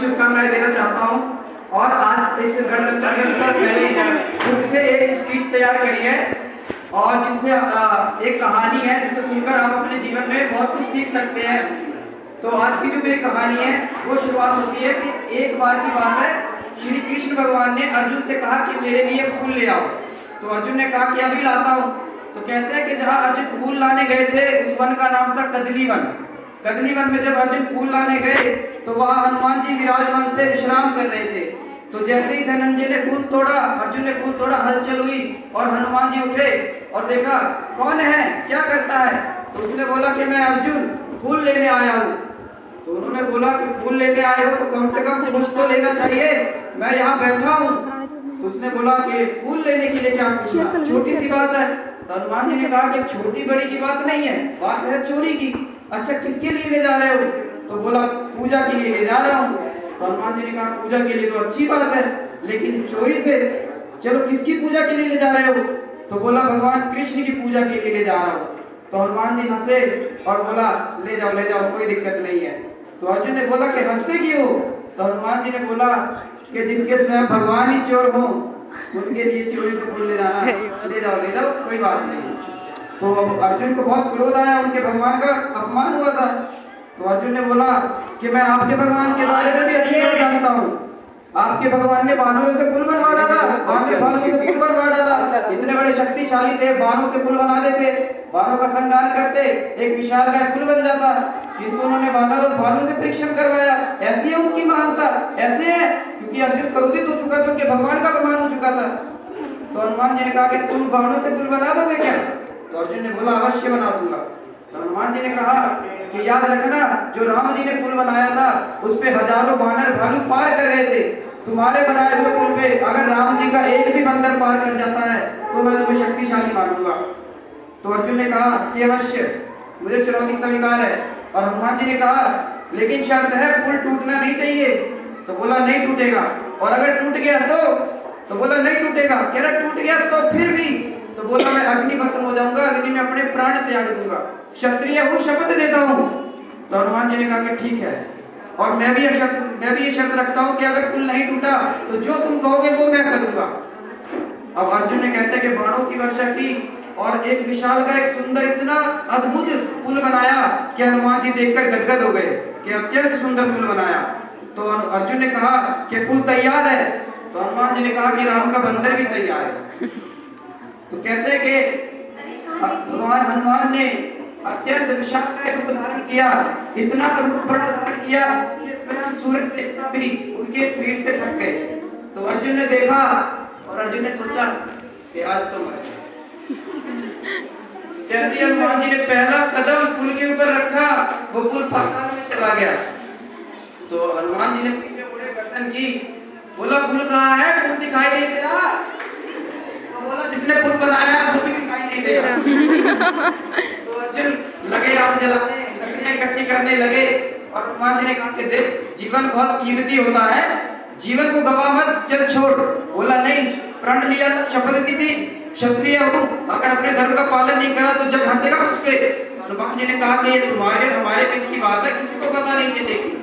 शुभकामनाएं देना चाहता हूँ। और आज इस गणतंत्र दिवस पर मैंने खुद से एक स्पीच तैयार करी है और जिससे एक कहानी है जिसे सुनकर आप अपने जीवन में बहुत कुछ सीख सकते हैं। तो आज की जो मेरी कहानी है वो शुरुआत होती है कि एक बार की बात है, श्री कृष्ण भगवान ने अर्जुन से कहा कि मेरे लिए फूल ले आओ। तो अर्जुन ने कहा कि अभी लाता हूँ। तो कहते हैं कि जहाँ अर्जुन फूल लाने गए थे उस वन का नाम था कदली वन। कदली वन में जब अर्जुन फूल लाने गए तो वहाँ हनुमान जी विराजमान थे, विश्राम कर रहे थे। तो जैसे ही धनंजय ने फूल तोड़ा, अर्जुन ने फूल तोड़ा, हलचल हुई और हनुमान जी उठे और देखा कौन है, क्या करता है। तो उसने बोला कि मैं अर्जुन फूल लेने आया हूँ। तो उन्होंने बोला कि फूल लेने आए हो तो कम से कम कुछ तो लेना चाहिए, मैं यहाँ बैठा हूँ। तो उसने बोला कि फूल लेने के लिए क्या पूछना, छोटी सी बात है। तो हनुमान जी ने कहा कि छोटी बड़ी की बात नहीं है, बात है चोरी की। अच्छा किसके लिए ले जा रहे हो? तो बोला पूजा के लिए ले जा रहा हूँ। तो हनुमान जी ने कहा पूजा के लिए तो अच्छी बात है, लेकिन चोरी से, चलो किसकी पूजा के लिए ले जा रहे हो? तो बोला भगवान कृष्ण की पूजा के लिए ले जा रहा हूँ। तो हनुमान जी हंसे और बोला ले जाओ कोई दिक्कत नहीं है। तो अर्जुन ने बोला कि हंसते क्यों? तो हनुमान जी ने बोला कि जिसके स्वयं भगवान ही चोर हो उनके लिए चोरी से फूल ले जाना, ले जाओ कोई बात नहीं। तो अर्जुन को बहुत क्रोध आया, उनके भगवान का अपमान हुआ था। तो अर्जुन ने बोला कि मैं आपके भगवान के बारे में भी अच्छी तरह जानता हूँ। आपके भगवान ने बानरों से पुल बनवा डाला, बानर भालू से पुल बनवा डाला, इतने बड़े शक्तिशाली थे, बानों से पुल बना देते, बानों का संहार करते, एक विशाल का पुल बन जाता। किंतु उन्होंने बानर और भालू से परीक्षण करवाया। ऐसी है उनकी महानता, ऐसे है क्योंकि अर्जुन क्रोधित हो चुका था, उनके भगवान का अपमान हो चुका था। तो हनुमान जी ने कहा कि तुम बानों से पुल बना दोगे क्या? तो अर्जुन ने बोला अवश्य बना दूंगा। तो हनुमान जी ने कहा कि याद रखना जो राम जी ने पुल बनाया था उस पे हजारों बानर भालू पार कर गए थे, तुम्हारे बनाए हुए पुल पे अगर राम जी का एक भी बंदर पार कर जाता है तो मैं तुम्हें शक्तिशाली मानूंगा। तो अर्जुन ने कहा कि अवश्य, मुझे चुनौती स्वीकार है। और हनुमान जी ने कहा लेकिन शर्त है पुल टूटना नहीं चाहिए। तो बोला नहीं टूटेगा। और अगर टूट गया तो बोला नहीं टूटेगा। कह रहा टूट गया तो फिर भी? तो बोला मैं अग्नि भस्म हो जाऊंगा, अग्नि में अपने प्राण त्याग दूंगा, क्षत्रिय हूँ, शपथ देता हूँ। तो हनुमान जी ने कहा कि ठीक है, और मैं भी ये शर्त रखता हूँ कि अगर पुल नहीं टूटा तो जो तुम कहोगे वो मैं करूंगा। अब अर्जुन ने कहते हैं कि बाणों की वर्षा की और एक विशाल का एक सुंदर इतना अद्भुत पुल बनाया कि हनुमान जी देखकर गदगद हो गए कि अत्यंत सुंदर पुल बनाया। तो अर्जुन ने कहा कि पुल तैयार है। तो हनुमान जी ने कहा कि राम का बंदर भी तैयार है। तो कहते हैं कि भगवान हनुमान ने अत्यंत विशाल का रूप धारण किया, इतना रूप बड़ा धारण किया कि स्वयं सूर्य देवता भी उनके शरीर से ढक गए। तो अर्जुन ने देखा और अर्जुन ने सोचा कि आज तो मर जैसे हनुमान जी ने पहला कदम पुल के ऊपर रखा वो पुल पाताल में चला गया। तो हनुमान जी ने पीछे मुड़े गर्दन की, बोला पुल कहाँ है? पुल दिखाई नहीं दे रहा। तो बोला जिसने पुल बनाया वो भी दिखाई नहीं दे रहा। तो अर्जुन लगे आग जलाने, लकड़ियां इकट्ठी करने लगे। और हनुमान जी ने कहा कि देख जीवन बहुत कीमती होता है, जीवन को गवा मत, चल छोड़। बोला नहीं, प्रण लिया था, शपथ दी थी, क्षत्रिय हूँ, अगर अपने धर्म का पालन नहीं करा तो जब हंसेगा मुझ पे। हनुमान जी ने कहा कि ये तुम्हारे हमारे बीच की बात है, किसी को पता नहीं चलेगी,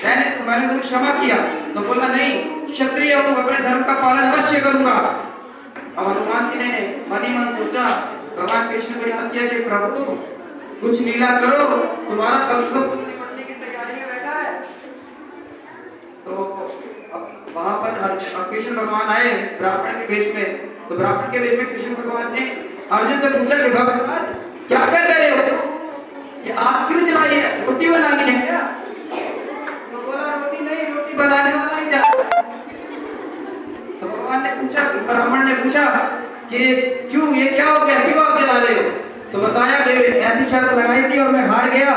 मैंने तुम्हें क्षमा किया। तो बोला नहीं, क्षत्रिय हूँ, अपने धर्म का पालन अवश्य करूंगा। अब हनुमान जी ने मन ही मन सोचा, भगवान कृष्ण को याद किया कि प्रभु कुछ लीला करो, तुम्हारा कब निपटने की तैयारी में बैठा है। तो वहां पर कृष्ण भगवान आए ब्राह्मण के वेश में। तो ब्राह्मण के वेश में कृष्ण भगवान ने अर्जुन से पूछा कि भगवान क्या कर रहे हो, ये आग क्यों जलाई है, रोटी बनानी है क्या? तो बोला रोटी नहीं, रोटी बनाने वाला ही जा। तो भगवान ने पूछा, ब्राह्मण ने पूछा कि क्यों, ये क्या हो गया, क्यों आग जला रहे हो? तो बताया कि ऐसी शर्त लगाई थी और मैं हार गया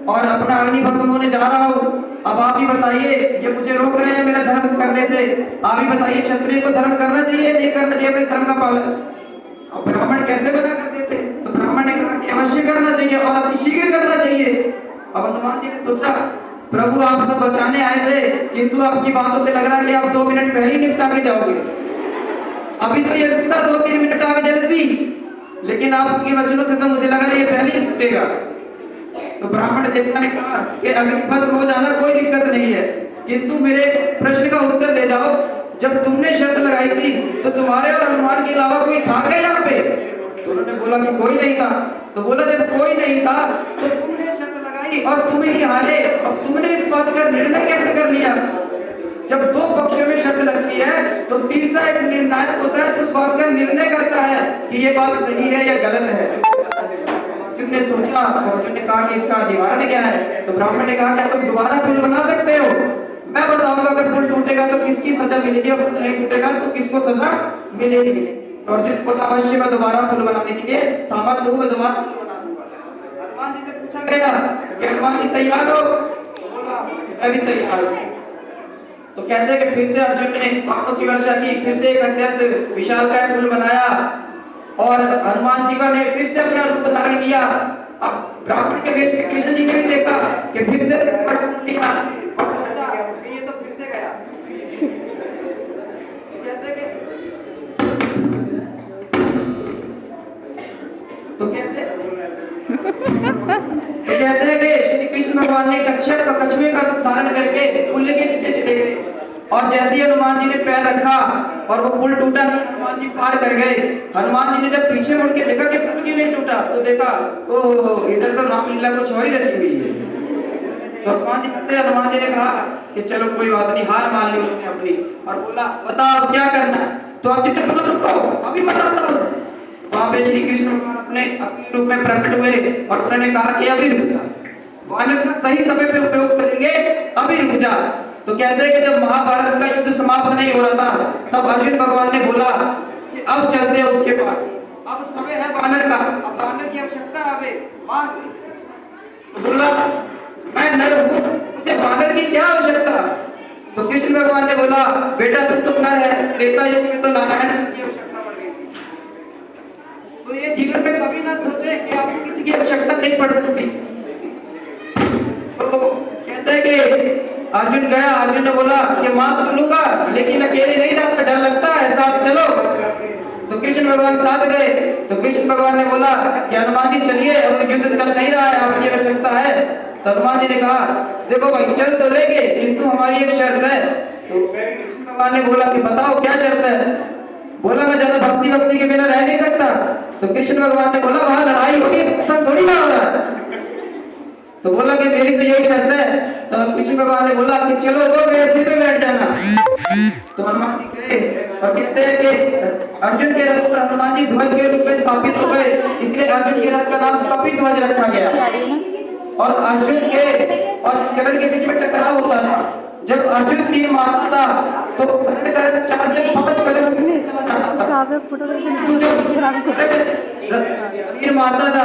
और अपना अग्नि भस्म होने जा रहा हूँ। अब आप ही बताइए, ये मुझे रोक रहे हैं मेरा धर्म करने से, आप ही बताइए क्षत्रिय को धर्म करना चाहिए नहीं करना चाहिए अपने धर्म का पालन? अब ब्राह्मण कैसे मना कर देते? तो ब्राह्मण ने कहा कि अवश्य करना चाहिए और अति शीघ्र करना चाहिए। अब हनुमान जी ने सोचा प्रभु आप तो बचाने आए थे, किंतु आपकी बातों से लग रहा है कि आप 2 मिनट पहले ही निपटा के जाओगे। अभी तो ये रुकता 2-3 मिनट आगे जल्दी, लेकिन आपके वचनों से तो मुझे लग रहा है ये पहले ही छूटेगा। तो ब्राह्मण देवता ने कहा कि अग्नि भस्म हो जाना कोई दिक्कत नहीं है, किंतु मेरे प्रश्न का उत्तर दे जाओ, जब तुमने शर्त लगाई थी तो तुम्हारे और हनुमान के अलावा कोई था क्या यहाँ पे? तो उन्होंने बोला कि कोई नहीं था। तो बोला जब कोई नहीं था तो तुमने शर्त लगाई और तुम ही हारे, अब तुमने इस बात का निर्णय कैसे कर लिया? जब दो पक्षों में शर्त लगती है तो तीसरा एक निर्णायक होता है, उस बात का निर्णय करता है कि ये बात सही है या गलत है। अर्जुन ने सोचा, अर्जुन ने कहा कि इसका निवारण क्या है? तो ब्राह्मण ने कहा क्या तुम दोबारा पुल बना सकते हो? मैं बताऊंगा, अगर पुल टूटेगा तो किसकी सजा मिलेगी और पुल नहीं टूटेगा तो किसको सजा मिलेगी। तो अर्जुन बोला अवश्य मैं दोबारा पुल बनाने के लिए सामर्थ्य हूं, मैं दोबारा पुल बना दूंगा। हनुमान जी से पूछा गया कि हनुमान जी तैयार हो? तो बोला मैं भी तैयार हूं। तो कहते हैं कि फिर से अर्जुन ने बाणों की वर्षा की, फिर से एक अत्यंत विशालकाय पुल बनाया और हनुमान जी का ने फिर से अपना रूप धारण किया। अब ब्राह्मण के वेश में कृष्ण जी ने भी देखा कि फिर से लिया और सोचा कि ये तो फिर से गया। तो कहते हैं कि श्री कृष्ण भगवान ने कच्छप का कछुए का रूप धारण करके पुल के नीचे चले गए और जैसे ही हनुमान जी ने पैर रखा और वो पुल टूटा, हनुमान जी पार कर गए। हनुमान जी ने जब पीछे मुड़ के देखा कि पुल क्यों नहीं टूटा, तो देखा ओह इधर तो रामलीला कुछ और ही रची हुई है। तो हनुमान जी ने कहा कि चलो कोई बात नहीं, हार मान ली उन्होंने अपनी और बोला बताओ क्या करना है? तो अर्जुन ने बोला रुको अभी बताता हूँ। वहां पे श्री कृष्ण अपने अपने रूप में प्रकट हुए और उन्होंने कहा कि अभी रुक जा, वानर का सही समय पे उपयोग करेंगे, अभी रुक जा। तो कहते हैं कि जब महाभारत का युद्ध समाप्त नहीं हो रहा था तब अर्जुन भगवान ने बोला कि अब चलते हैं उसके पास, अब समय है वानर का, अब वानर की आवश्यकता है मान। तो बोला मैं नर हूं, मुझे वानर की क्या आवश्यकता? तो कृष्ण भगवान ने बोला बेटा तुम तो नर है, त्रेता युग में तो नारायण की आवश्यकता पड़ गई। तो ये जीवन में कभी ना सोचे कि आपको किसी की आवश्यकता नहीं पड़ सकती। तो कहते हैं कि अर्जुन गया, अर्जुन ने बोला कि मां तो लूंगा लेकिन अकेले नहीं जाता, डर लगता है, साथ चलो। तो कृष्ण भगवान साथ गए। तो कृष्ण भगवान ने बोला कि हनुमान जी चलिए, अब युद्ध चल नहीं रहा है, आपकी आवश्यकता है। तो हनुमान जी ने कहा देखो भाई चल तो लेंगे किंतु हमारी एक शर्त है। तो कृष्ण भगवान ने बोला कि बताओ क्या शर्त है? बोला मैं ज्यादा भक्ति के बिना रह नहीं सकता। तो कृष्ण भगवान ने बोला वहां लड़ाई होगी, थोड़ी ना हो रहा है। तो बोला कि मेरी तो यही शर्त है। तो कृष्ण भगवान ने बोला कि चलो दो मेरे सिर पे बैठ जाना। तो हनुमान जी गए और कहते हैं कि अर्जुन के रथ पर हनुमान जी ध्वज के रूप में स्थापित हो गए, इसलिए अर्जुन के रथ का नाम कपि ध्वज रखा गया। और अर्जुन के और कर्ण के बीच में टकराव होता था। जब अर्जुन तीर मारता था तो कर्ण का 4 से 5 कदम चला जाता था। तीर मारता था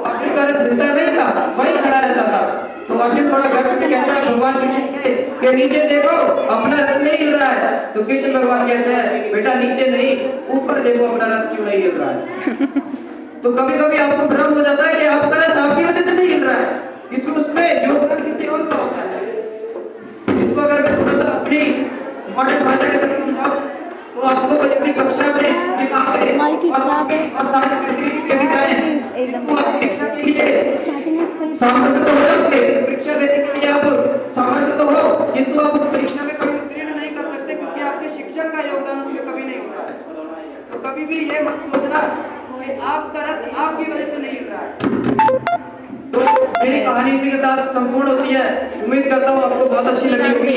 अर्जुन का रथ हिलता नहीं था, वहीं खड़ा रहता था। तो अर्जुन थोड़ा गर्व में कहता है भगवान कृष्ण के नीचे देखो अपना रथ नहीं हिल रहा है। तो कृष्ण भगवान कहते हैं बेटा नीचे नहीं ऊपर देखो अपना रथ क्यों नहीं हिल रहा है। तो कभी कभी आपको भ्रम हो जाता है कि आपका रथ आपकी वजह से नहीं हिल रहा है, इसमें उसमें जो किसी और का होता है। इसको अगर मैं थोड़ा सा अपनी मॉडर्न भाषा के तरीके से तो आपको बच्चे कक्षा में दिखाएं और सारे के दिखाएं तो आप शिक्षा के लिए सामर्थ्य तो हो जाओगे, परीक्षा देने के लिए आप सामर्थ्य तो हो, किंतु आप परीक्षा में कभी उत्तीर्ण नहीं कर सकते क्योंकि आपके शिक्षक का योगदान उसमें कभी नहीं होता है। तो कभी भी ये मत सोचना कि आपका रथ आपकी वजह से नहीं हिल रहा है। तो मेरी कहानी इसी के साथ संपूर्ण होती है। उम्मीद करता हूँ आपको बहुत अच्छी लगी होगी।